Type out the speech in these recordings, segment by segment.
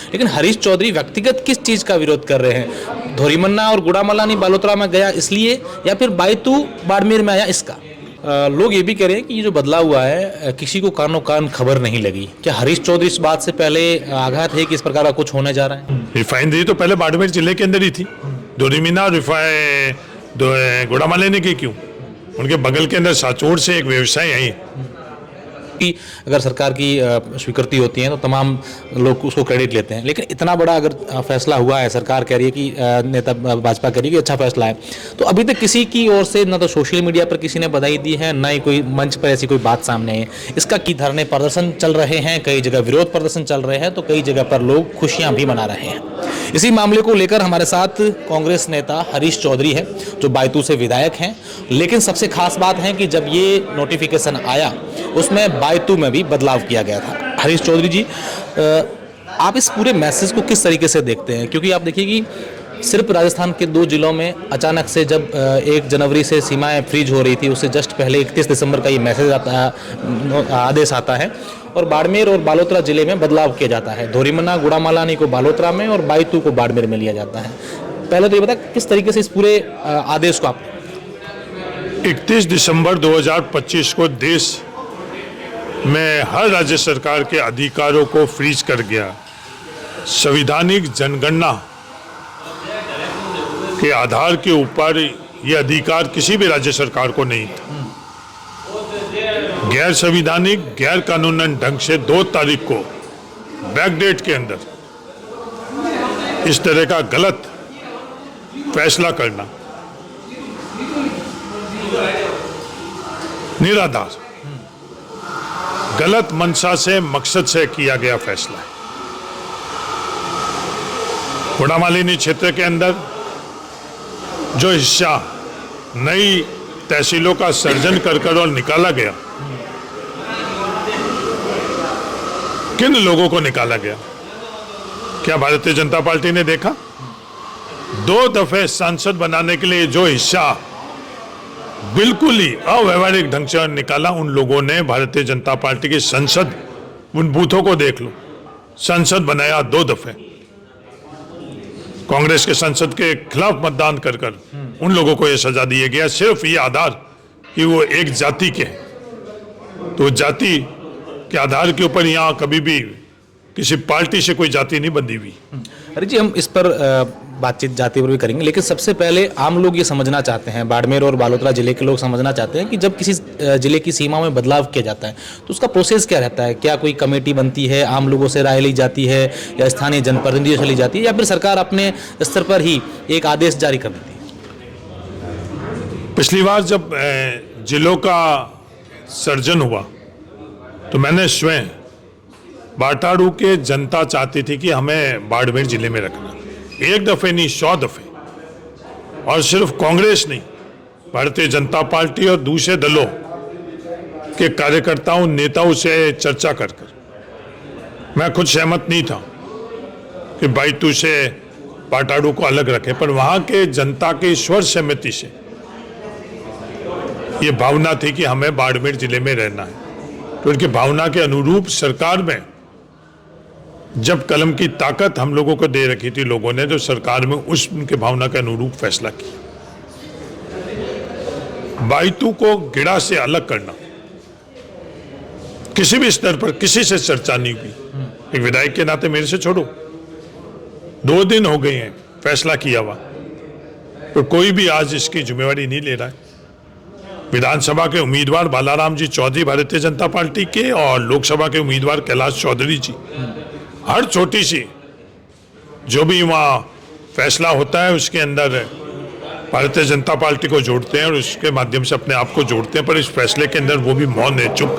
लेकिन हरीश चौधरी व्यक्तिगत किस चीज़ का विरोध कर रहे हैं? धोरीमन्ना और गुड़ामलानी बालोतरा में गया इसलिए, या फिर बायतू बाड़मेर में आया इसका? लोग ये भी कह रहे हैं कि ये जो बदलाव हुआ है किसी को कानो कान खबर नहीं लगी। क्या हरीश चौधरी इस बात से पहले आगाह थे कि इस प्रकार का कुछ होने जा रहा है? रिफाइनरी तो पहले बाड़मेर जिले के अंदर ही थी। धोरीमन्ना गुड़ामलानी ने की क्यों? उनके बगल के अंदर साचोड़ से एक व्यवसाय है। कि अगर सरकार की स्वीकृति होती है तो तमाम लोग उसको क्रेडिट लेते हैं, लेकिन इतना बड़ा अगर फैसला हुआ है, सरकार कह रही है कि नेता भाजपा कह रही है कि अच्छा फैसला है, तो अभी तक किसी की ओर से न तो सोशल मीडिया पर किसी ने बधाई दी है, न ही कोई मंच पर ऐसी कोई बात सामने है। इसका की धरने प्रदर्शन चल रहे हैं, कई जगह विरोध प्रदर्शन चल रहे हैं, तो कई जगह पर लोग खुशियां भी मना रहे हैं। इसी मामले को लेकर हमारे साथ कांग्रेस नेता हरीश चौधरी हैं, जो बायतू से विधायक हैं। लेकिन सबसे खास बात है कि जब ये नोटिफिकेशन आया उसमें बायतू में भी बदलाव किया गया था। हरीश चौधरी जी, आप इस पूरे मैसेज को किस तरीके से देखते हैं? क्योंकि आप देखिए कि सिर्फ राजस्थान के 2 जिलों में अचानक से जब 1 जनवरी से सीमाएं फ्रीज हो रही थी, उससे जस्ट पहले 31 दिसंबर का ये मैसेज आदेश आता है और बाड़मेर और बालोतरा जिले में बदलाव किया जाता है। धोरीमन्ना गुड़ामलानी को बालोतरा में और बायतू को बाड़मेर में लिया जाता है। पहले तो ये बता किस तरीके से इस पूरे आदेश को आप 31 दिसंबर 2025 को देश में हर राज्य सरकार के अधिकारों को फ्रीज कर गया। संवैधानिक जनगणना के आधार के ऊपर यह अधिकार किसी भी राज्य सरकार को नहीं था। गैर संवैधानिक, गैर कानूनन ढंग से 2 तारीख को बैकडेट के अंदर इस तरह का गलत फैसला करना निराधार, गलत मंशा से, मकसद से किया गया फैसला है। गुड़ामलानी क्षेत्र के अंदर जो हिस्सा नई तहसीलों का सर्जन कर और निकाला गया, किन लोगों को निकाला गया? क्या भारतीय जनता पार्टी ने देखा? 2 दफे सांसद बनाने के लिए जो हिस्सा बिल्कुल ही अव्यवहारिक ढंग से निकाला, उन लोगों ने भारतीय जनता पार्टी की संसद, उन बूथों को देख लो, संसद बनाया 2 दफे। कांग्रेस के संसद के खिलाफ मतदान कर उन लोगों को यह सजा दिया गया, सिर्फ ये आधार कि वो एक जाति के हैं। तो जाति के आधार के ऊपर यहाँ कभी भी किसी पार्टी से कोई जाति नहीं बंधी हुई। अरे जी, हम इस पर बातचीत जाति पर भी करेंगे, लेकिन सबसे पहले आम लोग ये समझना चाहते हैं, बाड़मेर और बालोतरा जिले के लोग समझना चाहते हैं कि जब किसी जिले की सीमा में बदलाव किया जाता है तो उसका प्रोसेस क्या रहता है? क्या कोई कमेटी बनती है, आम लोगों से राय ली जाती है, या स्थानीय जनप्रतिनिधियों से ली जाती है, या फिर सरकार अपने स्तर पर ही एक आदेश जारी कर देती है? पिछली बार जब जिलों का सर्जन हुआ तो मैंने स्वयं बाटाड़ू के जनता चाहती थी कि हमें बाड़मेर जिले में रखना। 1 दफे नहीं, 100 दफे, और सिर्फ कांग्रेस नहीं, भारतीय जनता पार्टी और दूसरे दलों के कार्यकर्ताओं, नेताओं से चर्चा कर मैं खुद सहमत नहीं था कि बायतू से बाटाड़ू को अलग रखे, पर वहां के जनता की स्वर सहमति से ये भावना थी कि हमें बाड़मेर जिले में रहना है। तो उनकी भावना के अनुरूप सरकार में जब कलम की ताकत हम लोगों को दे रखी थी लोगों ने, तो सरकार में उनके भावना के अनुरूप फैसला किया। बायतू को गिड़ा से अलग करना किसी भी स्तर पर किसी से चर्चा नहीं हुई। एक विधायक के नाते मेरे से छोड़ो, 2 दिन हो गए हैं फैसला किया हुआ, तो कोई भी आज इसकी जिम्मेवारी नहीं ले रहा है। विधानसभा के उम्मीदवार बालाराम जी चौधरी भारतीय जनता पार्टी के और लोकसभा के उम्मीदवार कैलाश चौधरी जी, हर छोटी सी जो भी वहाँ फैसला होता है उसके अंदर भारतीय जनता पार्टी को जोड़ते हैं और उसके माध्यम से अपने आप को जोड़ते हैं, पर इस फैसले के अंदर वो भी मौन है, चुप।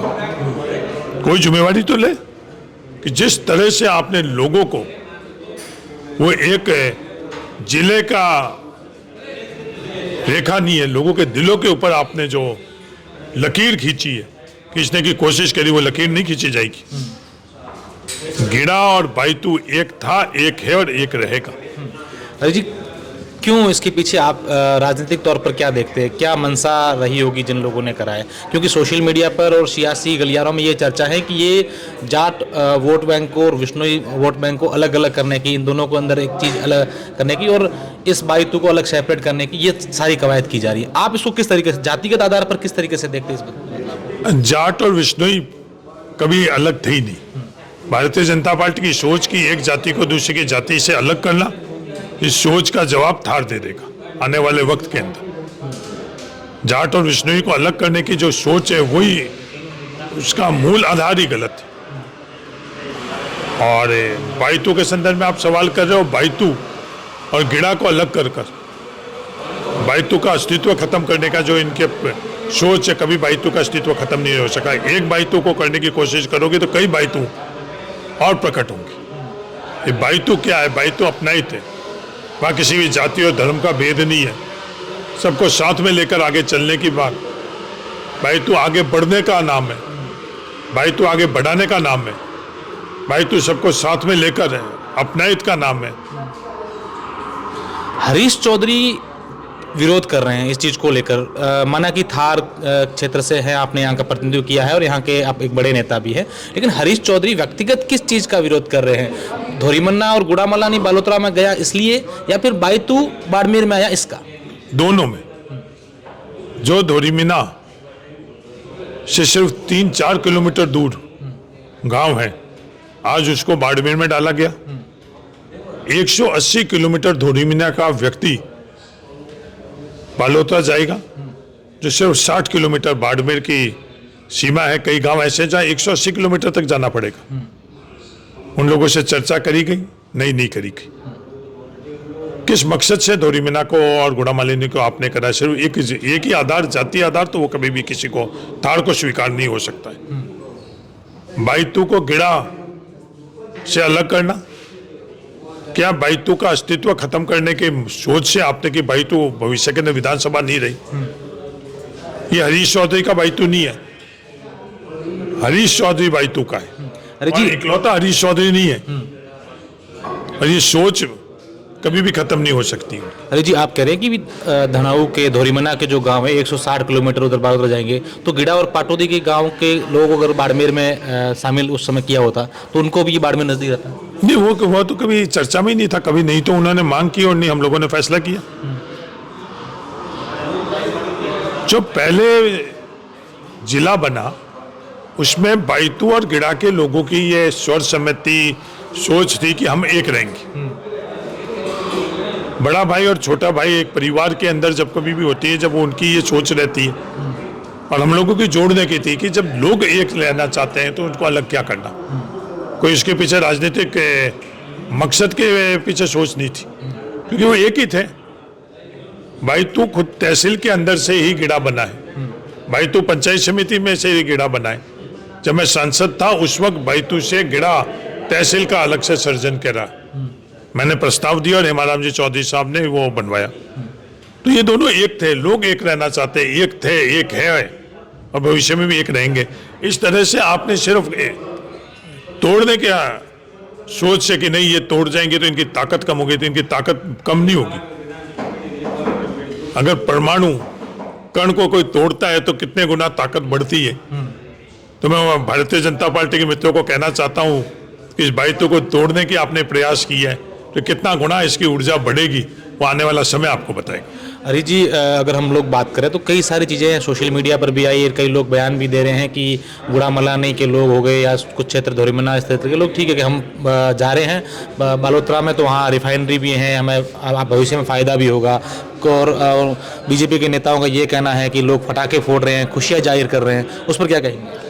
कोई जिम्मेवारी तो ले कि जिस तरह से आपने लोगों को, वो एक जिले का रेखा नहीं है, लोगों के दिलों के ऊपर आपने जो लकीर खींची है, खींचने की कोशिश करी, वो लकीर नहीं खींची जाएगी। गिड़ा और बायतू एक था, एक है और एक रहेगा। अरे जी, क्यों इसके पीछे आप राजनीतिक तौर पर क्या देखते हैं, क्या मंशा रही होगी जिन लोगों ने करा है? क्योंकि सोशल मीडिया पर और सियासी गलियारों में ये चर्चा है कि ये जाट वोट बैंक को और विश्नोई वोट बैंक को अलग अलग करने की, इन दोनों को अंदर एक चीज़ अलग करने की और इस बाइतू को अलग सेपरेट करने की ये सारी कवायद की जा रही है। आप इसको किस तरीके से, जातिगत आधार पर किस तरीके से देखते हैं इस बात? जाट और विश्नोई कभी अलग थे ही नहीं। भारतीय जनता पार्टी की सोच की एक जाति को दूसरी की जाति से अलग करना, इस सोच का जवाब थार दे देगा आने वाले वक्त के अंदर। जाट और विश्नोई को अलग करने की जो सोच है वही उसका मूल आधार ही गलत है। और बाइतू के संदर्भ में आप सवाल कर रहे हो, बाइतू और गिड़ा को अलग कर बाइतू का अस्तित्व खत्म करने का जो इनके सोच है, कभी बाइतू का अस्तित्व खत्म नहीं हो सका। एक बाइतू को करने की कोशिश करोगे तो कई बाइतू और प्रकट होंगे। ये बाइतू क्या है? बाइतू अपना ही थे, वहाँ किसी भी जाति और धर्म का भेद नहीं है, सबको साथ में लेकर आगे चलने की बात। बाइतू आगे बढ़ने का नाम है, बाइतू आगे बढ़ाने का नाम है, बाइतू सबको साथ में लेकर है, अपनाहित का नाम है। हरीश चौधरी विरोध कर रहे हैं इस चीज़ को लेकर। माना कि थार क्षेत्र से है, आपने यहाँ का प्रतिनिधित्व किया है और यहाँ के आप एक बड़े नेता भी हैं, लेकिन हरीश चौधरी व्यक्तिगत किस चीज़ का विरोध कर रहे हैं? धोरीमन्ना और गुड़ामलानी बालोतरा में गया इसलिए, या फिर बाइतू बाड़मेर में आया इसका? दोनों में। जो धोरीमन्ना से सिर्फ 3-4 किलोमीटर दूर गांव है, आज उसको बाड़मेर में डाला गया। 180 किलोमीटर धोरीमन्ना का व्यक्ति बालोतरा जाएगा, जो सिर्फ 60 किलोमीटर बाड़मेर की सीमा है। कई गांव ऐसे जहां 180 किलोमीटर तक जाना पड़ेगा। उन लोगों से चर्चा करी गई? नहीं करी गई। किस मकसद से धोरीमन्ना को और गुड़ामालिनी को आपने करा? सिर्फ एक ही आधार, जातीय आधार, तो वो कभी भी किसी को, थार को स्वीकार नहीं हो सकता है। बाइतू को गिड़ा से अलग करना, क्या बाइतू का अस्तित्व खत्म करने की सोच से आपने कि बाइतू भविष्य के अंदर विधानसभा नहीं रही? ये हरीश चौधरी का बाइतू नहीं है, हरीश चौधरी बाइतू का है। अरे और जी, इकलौता हरीश चौधरी नहीं है। और ये सोच कभी भी खत्म नहीं हो सकती। अरे जी, आप कह रहे हैं कि धनाऊ के धोरीमन्ना के जो गांव है 160 किलोमीटर उधर बालोतरा जाएंगे, तो गिड़ा और पाटोदी के गांव के लोग अगर बाड़मेर में शामिल उस समय किया होता तो उनको भी ये बाड़मेर नजदीक रहता? नहीं, वो तो कभी चर्चा में ही नहीं था, कभी नहीं तो उन्होंने मांग की और नहीं हम लोगों ने फैसला किया। जो पहले जिला बना उसमें बाइतू और गिड़ा के लोगों की ये स्वर सम्मति सोच थी कि हम एक रहेंगे। बड़ा भाई और छोटा भाई एक परिवार के अंदर जब कभी भी होती है, जब उनकी ये सोच रहती है, और हम लोगों की जोड़ने की थी कि जब लोग एक लेना चाहते हैं तो उनको अलग क्या करना। कोई इसके पीछे राजनीतिक मकसद के पीछे सोच नहीं थी, क्योंकि वो एक ही थे। बाइतू खुद तहसील के अंदर से ही गिड़ा बना है, बाइतू पंचायत समिति में से ही गिड़ा बना है। जब मैं सांसद था उस वक्त बाइतू से गिड़ा तहसील का अलग से सर्जन करा, मैंने प्रस्ताव दिया और हेमाराम जी चौधरी साहब ने वो बनवाया। तो ये दोनों एक थे, लोग एक रहना चाहते, एक थे, एक है और भविष्य में भी एक रहेंगे। इस तरह से आपने सिर्फ तोड़ने के सोच से कि नहीं ये तोड़ जाएंगे तो इनकी ताकत कम होगी, तो इनकी ताकत कम नहीं होगी। अगर परमाणु कण को कोई तोड़ता है तो कितने गुना ताकत बढ़ती है। तो मैं भारतीय जनता पार्टी के मित्रों को कहना चाहता हूँ कि इस बाइतू को तोड़ने की आपने प्रयास किया है तो कितना गुना इसकी ऊर्जा बढ़ेगी वो आने वाला समय आपको बताएगा। अरे जी, अगर हम लोग बात करें तो कई सारी चीज़ें सोशल मीडिया पर भी आई है, कई लोग बयान भी दे रहे हैं कि गुड़ामलानी के लोग हो गए या कुछ क्षेत्र धोरीमन्ना इस क्षेत्र के लोग, ठीक है कि हम जा रहे हैं बालोतरा में तो वहाँ रिफाइनरी भी है, हमें भविष्य में फ़ायदा भी होगा। और बीजेपी के नेताओं का ये कहना है कि लोग पटाखे फोड़ रहे हैं, खुशियाँ जाहिर कर रहे हैं, उस पर क्या कहेंगे?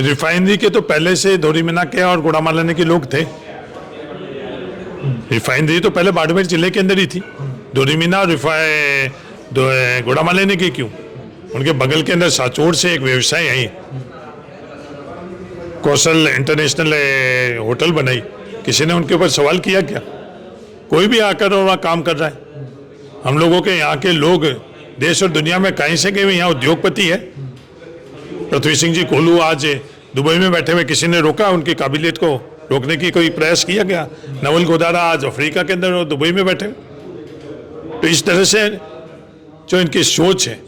रिफाइनरी के तो पहले से धोरीमन्ना के और गुड़ामलानी के लोग थे। रिफाइनरी तो पहले बाड़मेर जिले के अंदर ही थी। धोरीमन्ना और गुड़ामलानी की क्यों? उनके बगल के अंदर साचोड़ से एक व्यवसाय है, कौशल इंटरनेशनल होटल बनाई, किसी ने उनके ऊपर सवाल किया क्या? कोई भी आकर वहाँ काम कर रहा है। हम लोगों के यहाँ के लोग देश और दुनिया में कहीं से गए हुए यहाँ उद्योगपति है। पृथ्वी सिंह जी कोल्हू आज दुबई में बैठे हुए, किसी ने रोका? उनकी काबिलियत को रोकने की कोई प्रयास किया गया? नवल गोदारा आज अफ्रीका के अंदर दुबई में बैठे। तो इस तरह से जो इनकी सोच है,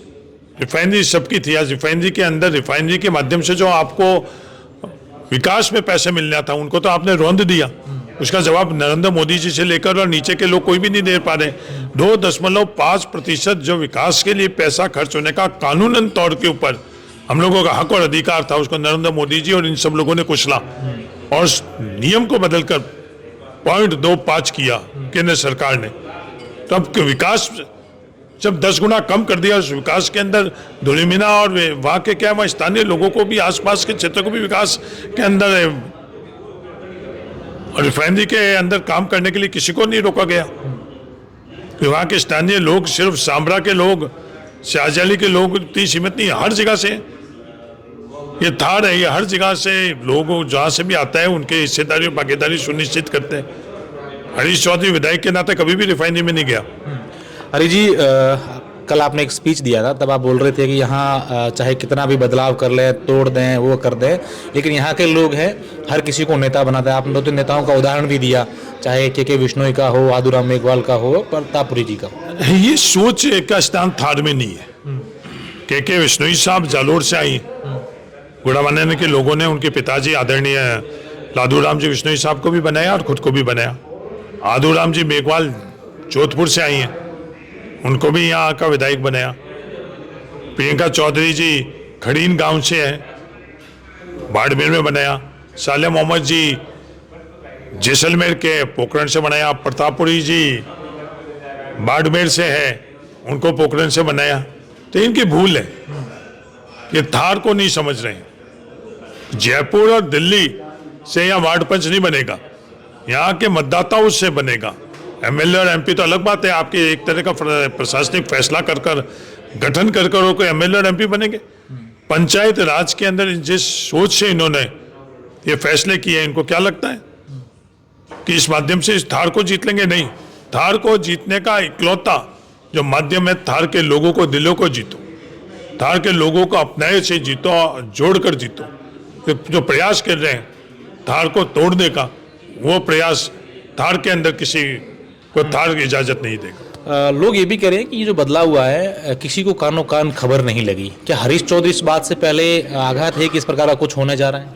रिफाइनरी सबकी थी, आज रिफाइनरी के अंदर रिफाइनरी के माध्यम से जो आपको विकास में पैसे मिलना था उनको तो आपने रौंद दिया। उसका जवाब नरेंद्र मोदी जी से लेकर और नीचे के लोग कोई भी नहीं दे पा रहे। 2.5% जो विकास के लिए पैसा खर्च होने का कानूनन तौर के ऊपर हम लोगों का हक और अधिकार था, उसको नरेंद्र मोदी जी और इन सब लोगों ने कुचला और नियम को बदलकर 0.25 किया केंद्र सरकार ने। तो अब विकास जब 10 गुना कम कर दिया, उस विकास के अंदर धुलीमीना और वहाँ के क्या वहाँ स्थानीय लोगों को भी, आसपास के क्षेत्र को भी विकास के अंदर और रिफाइनरी के अंदर काम करने के लिए किसी को नहीं रोका गया। वहाँ के स्थानीय लोग, सिर्फ सांबरा के लोग, शाहजली के लोग इतनी सीमित नहीं, हर जगह से ये थार है, ये हर जगह से लोग जहाँ से भी आता है उनके हिस्सेदारी और भागीदारी सुनिश्चित करते हैं। हरीश चौधरी विधायक के नाते कभी भी रिफाइनरी में नहीं गया। हरीश जी, कल आपने एक स्पीच दिया था, तब आप बोल रहे थे कि यहाँ चाहे कितना भी बदलाव कर ले, तोड़ दें, वो कर दें, लेकिन यहाँ के लोग हैं, हर किसी को नेता बनाता है। आपने 2-3 नेताओं का उदाहरण भी दिया, चाहे के विश्नोई का हो, आदूराम मेघवाल का हो, प्रतापपुरी जी का। ये सोच का स्थान थार में नहीं है। के विश्नोई साहब जालोर से आई, गुड़ावाने के लोगों ने उनके पिताजी आदरणीय लादूराम जी विश्नोई साहब को भी बनाया और खुद को भी बनाया। आदूराम जी मेघवाल जोधपुर से आई हैं, उनको भी यहाँ का विधायक बनाया। प्रियंका चौधरी जी खड़ीन गांव से हैं, बाड़मेर में बनाया। साले मोहम्मद जी जैसलमेर के पोखरण से बनाया। प्रतापपुरी जी बाड़मेर से है, उनको पोखरण से बनाया। तो इनकी भूल है, ये थार को नहीं समझ रहे हैं। जयपुर और दिल्ली से यहाँ वार्ड पंच नहीं बनेगा, यहाँ के मतदाताओं से बनेगा। एमएलए और एमपी तो अलग बात है, आपके एक तरह का प्रशासनिक फैसला कर गठन कर कोई एमएलए और एमपी बनेंगे। पंचायत राज के अंदर जिस सोच से इन्होंने ये फैसले किए, इनको क्या लगता है कि इस माध्यम से इस थार को जीत लेंगे? नहीं, थार को जीतने का इकलौता जो माध्यम है, थार के लोगों को, दिलों को जीतो, थार के लोगों को अपनाए से जीतो, जोड़कर जीतो। जो प्रयास कर रहे हैं थार को तोड़ने का, वो प्रयास थार के अंदर किसी को थार की इजाजत नहीं देगा। लोग ये भी कह रहे हैं कि ये जो बदलाव हुआ है, किसी को कानो कान खबर नहीं लगी। क्या हरीश चौधरी इस बात से पहले आगाह थे कि इस प्रकार का कुछ होने जा रहा है?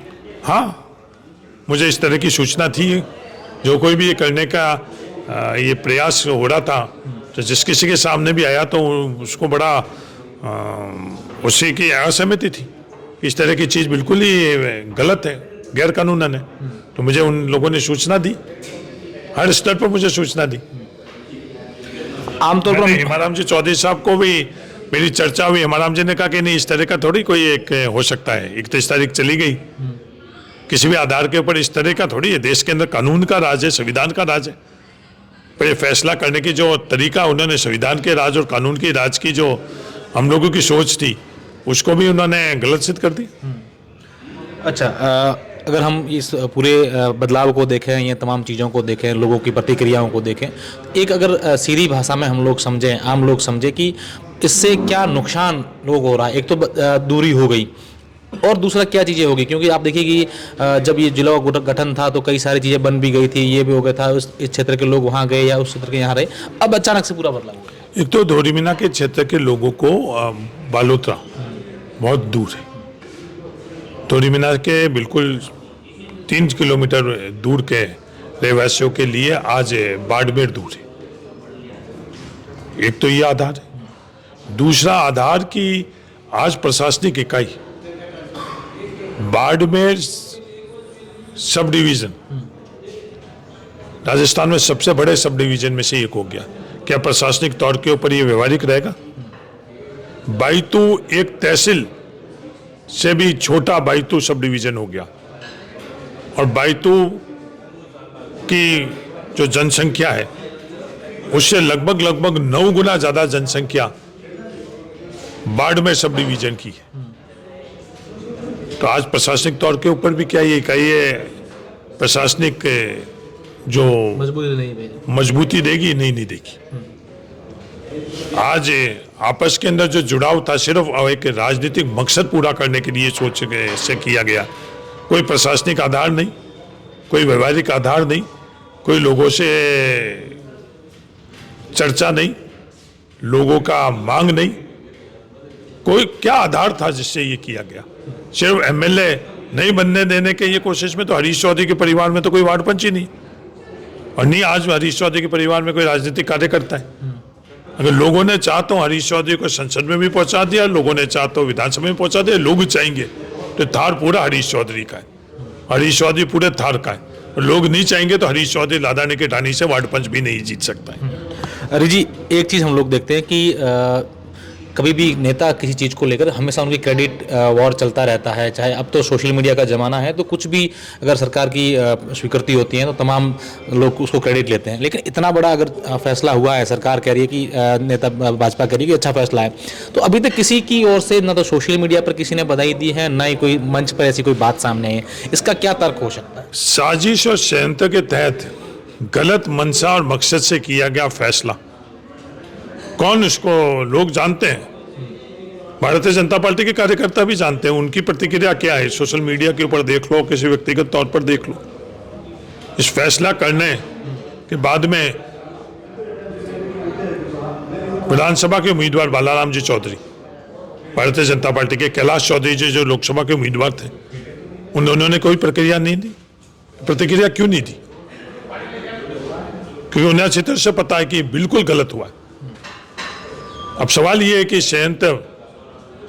हाँ, मुझे इस तरह की सूचना थी। जो कोई भी ये करने का ये प्रयास हो रहा था, तो जिस किसी के सामने भी आया तो उसको बड़ा उसी की असहमति थी। इस तरह की चीज़ बिल्कुल ही गलत है, गैर कानूनन है। तो मुझे उन लोगों ने सूचना दी, हर स्तर पर मुझे सूचना दी। आमतौर पर हेमाराम जी चौधरी साहब को भी मेरी चर्चा हुई। हेमाराम जी ने कहा कि नहीं, इस तरह का थोड़ी कोई एक हो सकता है। 31 तारीख चली गई, किसी भी आधार के ऊपर इस तरह का थोड़ी है। देश के अंदर कानून का राज है, संविधान का राज है। पर ये फैसला करने की जो तरीका उन्होंने, संविधान के राज और कानून के राज की जो हम लोगों की सोच थी, उसको भी उन्होंने गलत सिद्ध कर दी। अच्छा, अगर हम इस पूरे बदलाव को देखें, ये तमाम चीज़ों को देखें, लोगों की प्रतिक्रियाओं को देखें, एक अगर सीधी भाषा में हम लोग समझें, आम लोग समझें कि इससे क्या नुकसान लोग हो रहा है। एक तो दूरी हो गई, और दूसरा क्या चीज़ें होगी, क्योंकि आप देखिए कि जब ये जिला गठन था तो कई सारी चीज़ें बन भी गई थी, ये भी हो गया था, इस क्षेत्र के लोग वहाँ गए या उस क्षेत्र के यहाँ रहे। अब अचानक से पूरा बदलाव हुआ। एक तो धोरीमीना के क्षेत्र के लोगों को बालोतरा बहुत दूर है। धोरीमीना के बिल्कुल 3 किलोमीटर दूर के रहवासियों के लिए आज बाड़मेर दूर है। एक तो ये आधार है। दूसरा आधार की आज प्रशासनिक इकाई बाड़मेर सब डिवीजन राजस्थान में सबसे बड़े सब डिवीजन में से एक हो गया। क्या प्रशासनिक तौर के ऊपर ये व्यवहारिक रहेगा? बायतू एक तहसील से भी छोटा बायतू सब डिवीजन हो गया, और बायतू की जो जनसंख्या है उससे लगभग 9 गुना ज्यादा जनसंख्या बाड़मेर सब डिवीजन की है। तो आज प्रशासनिक तौर के ऊपर भी क्या ये इकाई प्रशासनिक जो मजबूती देगी? नहीं देगी। आज आपस के अंदर जो जुड़ाव था सिर्फ एक राजनीतिक मकसद पूरा करने के लिए सोच से किया गया। कोई प्रशासनिक आधार नहीं, कोई व्यवहारिक आधार नहीं, कोई लोगों से चर्चा नहीं, लोगों का मांग नहीं, कोई क्या आधार था जिससे ये किया गया? सिर्फ एमएलए नहीं बनने देने के ये कोशिश में तो हरीश चौधरी के परिवार में तो कोई वार्ड पंच ही नहीं, और नहीं आज हरीश चौधरी के परिवार में कोई राजनीतिक कार्यकर्ता है। अगर लोगों ने चाहा तो हरीश चौधरी को संसद में भी पहुंचा दिया, लोगों ने चाहा तो विधानसभा में पहुंचा दिया, लोग चाहेंगे तो थार पूरा हरीश चौधरी का है, हरीश चौधरी पूरे थार का है। लोग नहीं चाहेंगे तो हरीश चौधरी लादानी के ढानी से वार्ड पंच भी नहीं जीत सकता है। अरे जी, एक चीज़ हम लोग देखते हैं कि कभी भी नेता किसी चीज़ को लेकर हमेशा उनकी क्रेडिट वॉर चलता रहता है। चाहे अब तो सोशल मीडिया का ज़माना है, तो कुछ भी अगर सरकार की स्वीकृति होती है तो तमाम लोग उसको क्रेडिट लेते हैं। लेकिन इतना बड़ा अगर फैसला हुआ है, सरकार कह रही है कि नेता भाजपा कह रही है कि अच्छा फैसला है, तो अभी तक किसी की ओर से ना तो सोशल मीडिया पर किसी ने बधाई दी है, ना ही कोई मंच पर ऐसी कोई बात सामने आई है। इसका क्या तर्क हो सकता है? साजिश और षड्यंत्र के तहत गलत मंशा और मकसद से किया गया फैसला, कौन इसको लोग जानते हैं, भारतीय जनता पार्टी के कार्यकर्ता भी जानते हैं। उनकी प्रतिक्रिया क्या है, सोशल मीडिया के ऊपर देख लो, किसी व्यक्तिगत तौर पर देख लो। इस फैसला करने के बाद में विधानसभा के उम्मीदवार बालाराम जी चौधरी, भारतीय जनता पार्टी के कैलाश चौधरी जी जो लोकसभा के उम्मीदवार थे, उन्होंने कोई प्रतिक्रिया नहीं दी। प्रतिक्रिया क्यों नहीं दी? क्योंकि उन्हें अच्छी तरह से पता है कि बिल्कुल गलत हुआ है। अब सवाल ये है कि षड्यंत्र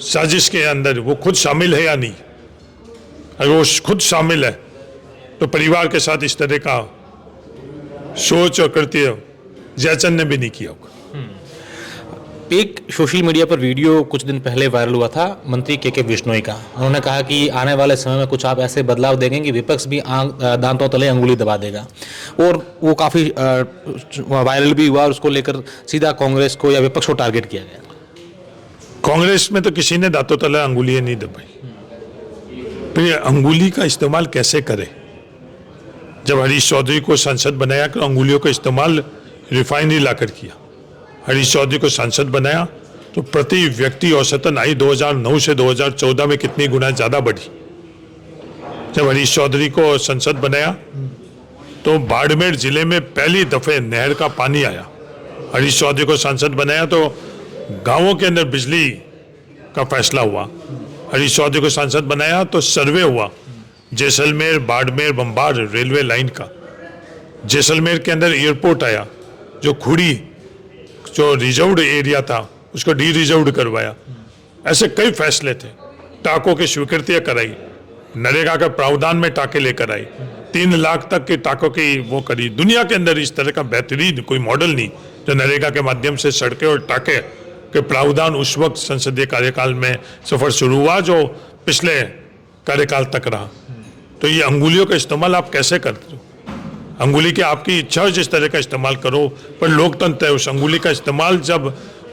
साजिश के अंदर वो खुद शामिल है या नहीं। अगर वो खुद शामिल है तो परिवार के साथ इस तरह का सोच और कृत्य जयचंद ने भी नहीं किया होगा। एक सोशल मीडिया पर वीडियो कुछ दिन पहले वायरल हुआ था मंत्री के बिश्नोई का। उन्होंने कहा कि आने वाले समय में कुछ आप ऐसे बदलाव देंगे कि विपक्ष भी दांतों तले अंगुली दबा देगा, और वो काफ़ी वायरल भी हुआ और उसको लेकर सीधा कांग्रेस को या विपक्ष को टारगेट किया गया। कांग्रेस में तो किसी ने दांतों तले अंगुलियां नहीं दबाई, फिर अंगुली का इस्तेमाल कैसे करे? जब हरीश चौधरी को सांसद बनाया तो अंगुलियों का इस्तेमाल रिफाइनरी लाकर किया। हरीश चौधरी को सांसद बनाया तो प्रति व्यक्ति औसतन आई 2009 से 2014 में कितनी गुना ज्यादा बढ़ी। जब हरीश चौधरी को संसद बनाया तो बाड़मेर जिले में पहली दफे नहर का पानी आया। हरीश चौधरी को सांसद बनाया तो गांवों के अंदर बिजली का फैसला हुआ। हरीश चौधरी को सांसद बनाया तो सर्वे हुआ Jaisalmer Barmer bomber railway line का। जैसलमेर के अंदर एयरपोर्ट आया, जो खुड़ी जो रिजर्व्ड एरिया था उसको डी रिजर्व्ड करवाया। ऐसे कई फैसले थे। टाकों की स्वीकृतियां कराई, नरेगा का प्रावधान में टाके लेकर आई, 3 लाख तक के टाकों की वो करी। दुनिया के अंदर इस तरह का बेहतरीन कोई मॉडल नहीं जो नरेगा के माध्यम से सड़कें और टाके के प्रावधान उस वक्त संसदीय कार्यकाल में सफर शुरू हुआ जो पिछले कार्यकाल तक रहा। तो ये अंगुलियों का इस्तेमाल आप कैसे करते हो? अंगुली की आपकी इच्छा हो जिस तरह का इस्तेमाल करो, पर लोकतंत्र है। उस अंगुली का इस्तेमाल जब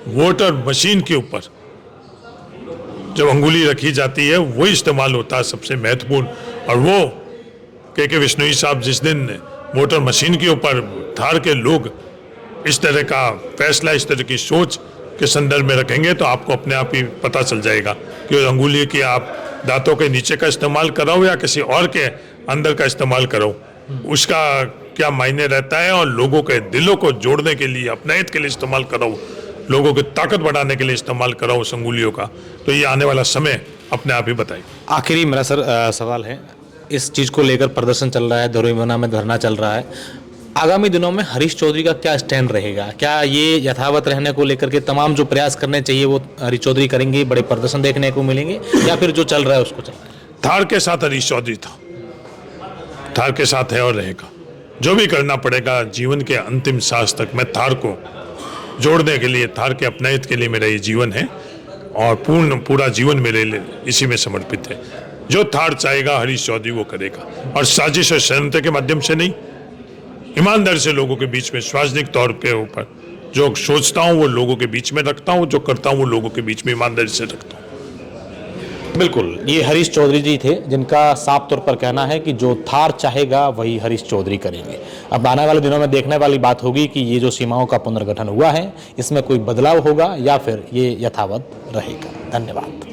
वोटर मशीन के ऊपर जब अंगुली रखी जाती है वही इस्तेमाल होता है सबसे महत्वपूर्ण। और वो के बिश्नोई साहब जिस दिन वोटर मशीन के ऊपर थार के लोग इस तरह का फैसला, इस तरह की सोच के संदर्भ में रखेंगे तो आपको अपने आप ही पता चल जाएगा कि अंगुली की आप दांतों के नीचे का इस्तेमाल कराओ या किसी और के अंदर का इस्तेमाल करो, उसका क्या मायने रहता है। और लोगों के दिलों को जोड़ने के लिए, अपने हित के लिए इस्तेमाल करो, लोगों की ताकत बढ़ाने के लिए इस्तेमाल करो उस अंगुलियों का, तो ये आने वाला समय अपने आप ही बताएगा। आखिरी मेरा सवाल है, इस चीज़ को लेकर प्रदर्शन चल रहा है, धरोईमना में धरना चल रहा है, आगामी दिनों में हरीश चौधरी का क्या स्टैंड रहेगा? क्या ये यथावत रहने को लेकर के तमाम जो प्रयास करने चाहिए वो हरीश चौधरी करेंगे, बड़े प्रदर्शन देखने को मिलेंगे, या फिर जो चल रहा है उसको चल रहा है? थार के साथ हरीश चौधरी था, थार के साथ है और रहेगा। जो भी करना पड़ेगा जीवन के अंतिम सांस तक, मैं थार को जोड़ने के लिए, थार के अपने हित के लिए मेरा ये जीवन है और पूरा जीवन मेरे लिए इसी में समर्पित है। जो थार चाहेगा हरीश चौधरी वो करेगा, और साजिश और षड्यंत्र के माध्यम से नहीं, ईमानदारी से लोगों के बीच में सार्वजनिक तौर के ऊपर जो सोचता हूँ वो लोगों के बीच में रखता हूँ, जो करता हूँ वो लोगों के बीच में ईमानदारी से रखता हूँ। बिल्कुल, ये हरीश चौधरी जी थे जिनका साफ तौर पर कहना है कि जो थार चाहेगा वही हरीश चौधरी करेंगे। अब आने वाले दिनों में देखने वाली बात होगी कि ये जो सीमाओं का पुनर्गठन हुआ है इसमें कोई बदलाव होगा या फिर ये यथावत रहेगा। धन्यवाद।